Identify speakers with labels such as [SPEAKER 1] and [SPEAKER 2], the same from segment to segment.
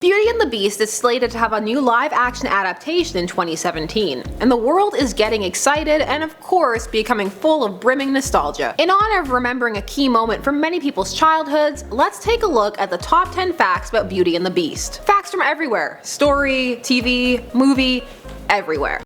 [SPEAKER 1] Beauty and the Beast is slated to have a new live-action adaptation in 2017, and the world is getting excited and of course becoming full of brimming nostalgia. In honor of remembering a key moment from many people's childhoods, let's take a look at the top 10 facts about Beauty and the Beast. Facts from everywhere: story, TV, movie, everywhere.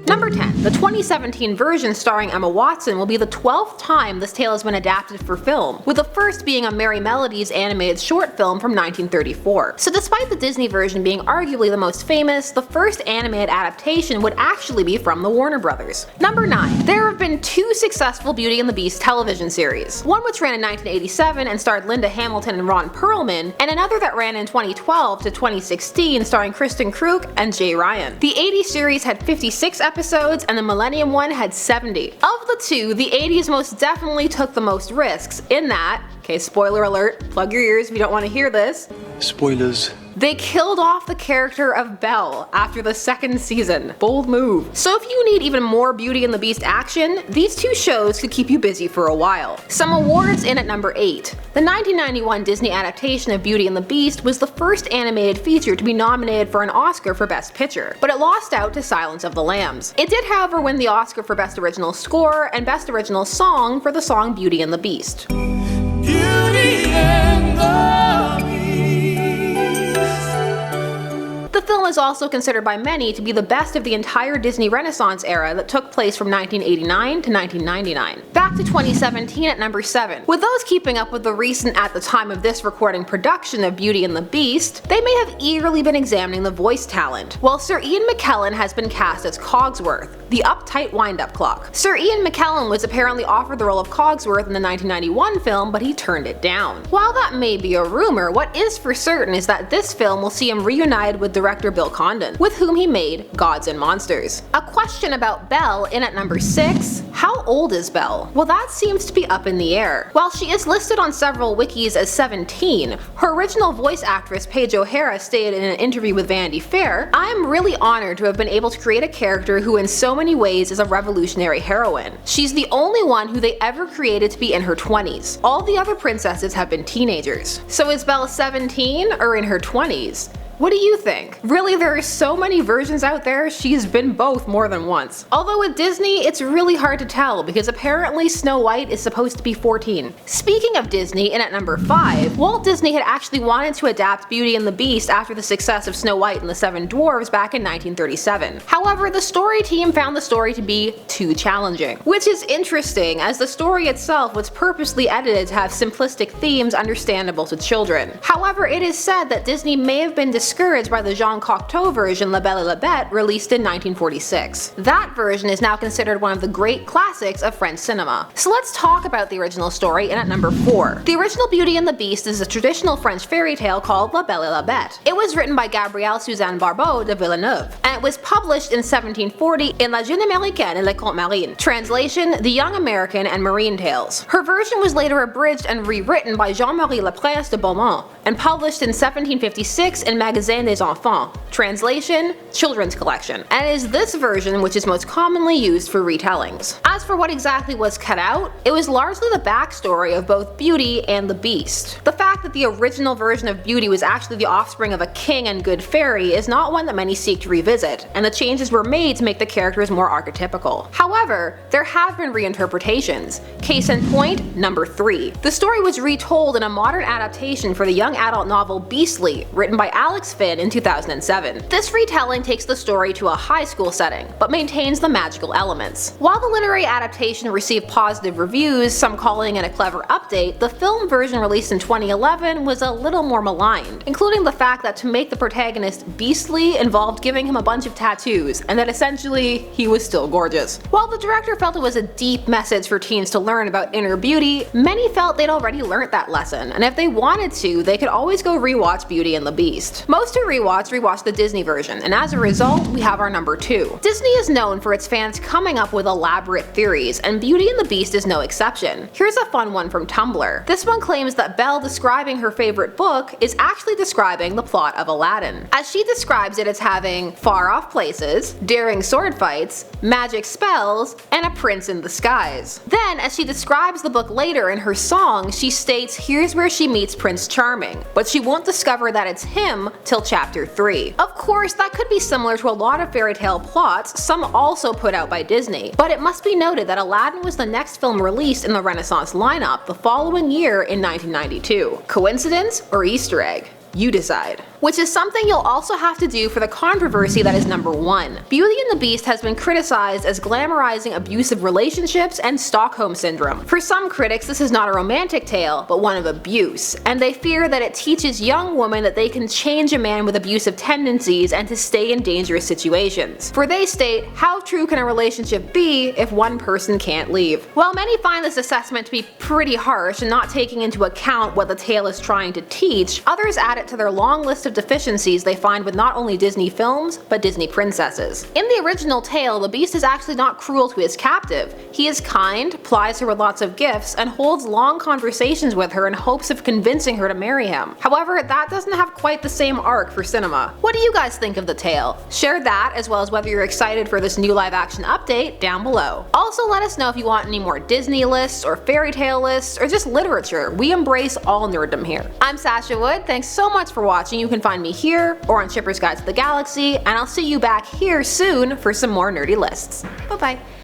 [SPEAKER 1] Number 10. The 2017 version starring Emma Watson will be the 12th time this tale has been adapted for film, with the first being a Merry Melodies animated short film from 1934. So despite the Disney version being arguably the most famous, the first animated adaptation would actually be from the Warner Brothers. Number 9. There have been two successful Beauty and the Beast television series, one which ran in 1987 and starred Linda Hamilton and Ron Perlman, and another that ran in 2012 to 2016 starring Kristen Kruk and Jay Ryan. The 80s series had 56 episodes and the Millennium one had 70. Of the two, the 80s most definitely took the most risks in that, okay, spoiler alert, plug your ears if you don't want to hear this.
[SPEAKER 2] Spoilers.
[SPEAKER 1] They killed off the character of Belle after the second season. Bold move. So if you need even more Beauty and the Beast action, these two shows could keep you busy for a while. Some awards in at number 8. The 1991 Disney adaptation of Beauty and the Beast was the first animated feature to be nominated for an Oscar for Best Picture, but it lost out to Silence of the Lambs. It did, however, win the Oscar for Best Original Score and Best Original Song for the song Beauty and the Beast.
[SPEAKER 3] Beauty and the Beast.
[SPEAKER 1] The film is also considered by many to be the best of the entire Disney Renaissance era that took place from 1989 to 1999. Back to 2017 at number 7. With those keeping up with the recent, at the time of this recording, production of Beauty and the Beast, they may have eagerly been examining the voice talent, while Sir Ian McKellen has been cast as Cogsworth, the uptight wind-up clock. Sir Ian McKellen was apparently offered the role of Cogsworth in the 1991 film, but he turned it down. While that may be a rumor, what is for certain is that this film will see him reunited with director Bill Condon, with whom he made Gods and Monsters. A question about Belle in at number 6. How old is Belle? Well, that seems to be up in the air. While she is listed on several wikis as 17, her original voice actress Paige O'Hara stated in an interview with Vanity Fair, "I am really honored to have been able to create a character who in so many ways is a revolutionary heroine. She's the only one who they ever created to be in her 20s. All the other princesses have been teenagers." So is Belle 17 or in her 20s? What do you think? Really, there are so many versions out there, she's been both more than once. Although with Disney, it's really hard to tell because apparently Snow White is supposed to be 14. Speaking of Disney, in at number 5, Walt Disney had actually wanted to adapt Beauty and the Beast after the success of Snow White and the Seven Dwarfs back in 1937. However, the story team found the story to be too challenging. Which is interesting, as the story itself was purposely edited to have simplistic themes understandable to children. However, it is said that Disney may have been discouraged by the Jean Cocteau version La Belle et la Bête released in 1946. That version is now considered one of the great classics of French cinema. So let's talk about the original story in at number 4. The original Beauty and the Beast is a traditional French fairy tale called La Belle et la Bête. It was written by Gabrielle Suzanne Barbeau de Villeneuve, and it was published in 1740 in La Jeune Américaine et les Contes Marins. Translation: The Young American and Marine Tales. Her version was later abridged and rewritten by Jean-Marie Lapresse de Beaumont, and published in 1756 in Magasin des Enfants. Translation: Children's Collection. And it is this version which is most commonly used for retellings. As for what exactly was cut out, it was largely the backstory of both Beauty and the Beast. The fact that the original version of Beauty was actually the offspring of a king and good fairy is not one that many seek to revisit, and the changes were made to make the characters more archetypical. However, there have been reinterpretations. Case in point, number 3. The story was retold in a modern adaptation for the young adult novel Beastly, written by Alex Finn in 2007. This retelling takes the story to a high school setting, but maintains the magical elements. While the literary adaptation received positive reviews, some calling it a clever update, the film version released in 2011 was a little more maligned, including the fact that to make the protagonist beastly involved giving him a bunch of tattoos, and that essentially he was still gorgeous. While the director felt it was a deep message for teens to learn about inner beauty, many felt they'd already learnt that lesson, and if they wanted to, they could always go rewatch Beauty and the Beast. Most who rewatched the Disney version, and as a result, we have our number 2. Disney is known for its fans coming up with elaborate theories, and Beauty and the Beast is no exception. Here's a fun one from Tumblr. This one claims that Belle describing her favorite book is actually describing the plot of Aladdin, as she describes it as having far-off places, daring sword fights, magic spells, and a prince in the skies. Then, as she describes the book later in her song, she states here's where she meets Prince Charming, but she won't discover that it's him till chapter 3. Of course, that could be similar to a lot of fairy tale plots, some also put out by Disney, but it must be noted that Aladdin was the next film released in the Renaissance lineup the following year in 1992. Coincidence or Easter egg? You decide. Which is something you'll also have to do for the controversy that is number 1. Beauty and the Beast has been criticized as glamorizing abusive relationships and Stockholm Syndrome. For some critics, this is not a romantic tale, but one of abuse, and they fear that it teaches young women that they can change a man with abusive tendencies and to stay in dangerous situations. For they state, how true can a relationship be if one person can't leave? While many find this assessment to be pretty harsh and not taking into account what the tale is trying to teach, others add it to their long list of deficiencies they find with not only Disney films, but Disney princesses. In the original tale, the Beast is actually not cruel to his captive. He is kind, plies her with lots of gifts, and holds long conversations with her in hopes of convincing her to marry him. However, that doesn't have quite the same arc for cinema. What do you guys think of the tale? Share that, as well as whether you're excited for this new live action update, down below. Also, let us know if you want any more Disney lists, or fairy tale lists, or just literature. We embrace all nerddom here. I'm Sasha Wood, thanks so much for watching. You can find me here or on Chipper's Guide to the Galaxy, and I'll see you back here soon for some more nerdy lists. Bye bye.